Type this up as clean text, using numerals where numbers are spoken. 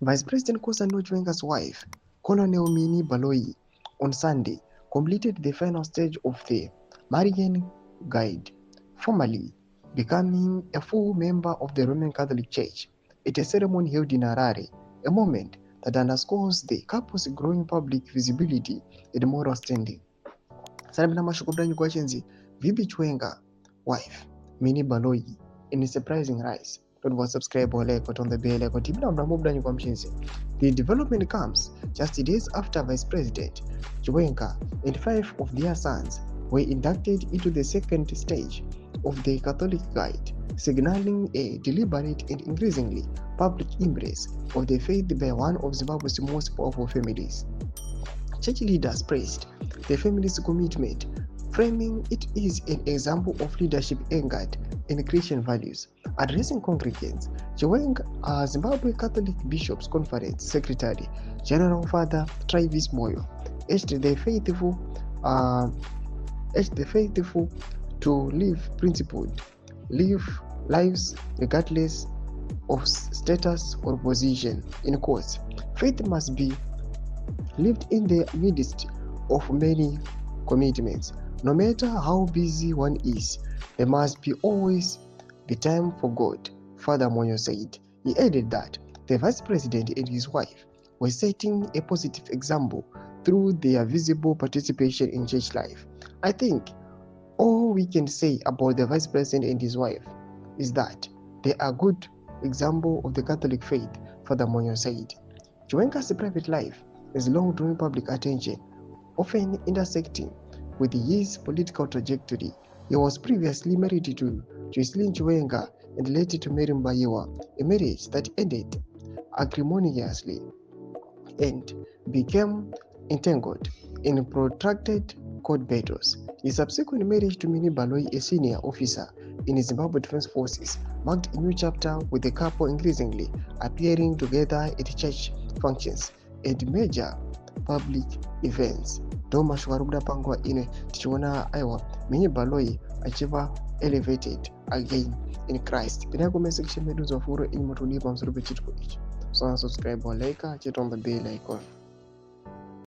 Vice President Kosano Chiwenga's wife, Colonel Mini Baloyi, on Sunday completed the final stage of the Marian Guide, formally becoming a full member of the Roman Catholic Church at a ceremony held in Harare, a moment that underscores the couple's growing public visibility and moral standing. Sarabina mashukubranyi kwa chenzi, Vibi Chiwenga, wife, Mini Baloyi, in a surprising rise. Don't forget to subscribe or like on the bell icon. The development comes just days after Vice President Chiwenga and 5 of their sons were inducted into the second stage of the Catholic Guide, signaling a deliberate and increasingly public embrace of the faith by one of Zimbabwe's most powerful families. Church leaders praised the family's commitment, framing it as an example of leadership anchored in Christian values. Addressing congregants, Chiwenga, Zimbabwe Catholic Bishops' Conference Secretary General Father Travis Moyo, urged the faithful to live principled lives regardless of status or position. In quotes, faith must be lived in the midst of many commitments. No matter how busy one is, there must be always be time for God, Father Moyo said. He added that the Vice President and his wife were setting a positive example through their visible participation in church life. I think all we can say about the Vice President and his wife is that they are a good example of the Catholic faith, Father Moyo said. Chiwenga's private life has long drawn public attention, often intersecting with his political trajectory. He was previously married to Jocelyn Chiwenga and later to Mary Mbayiwa, a marriage that ended acrimoniously and became entangled in protracted court battles. His subsequent marriage to Mini Baloyi, a senior officer in the Zimbabwe Defense Forces, marked a new chapter, with the couple increasingly appearing together at church functions and major public events. Doma shwarubda pangwa ine tichiona aiwa Mini Baloyi achiva elevated again in Christ. Pina comment section medu zofuro in motulipa msurupe chitko ichi. So subscribe or like, chit on the bell icon.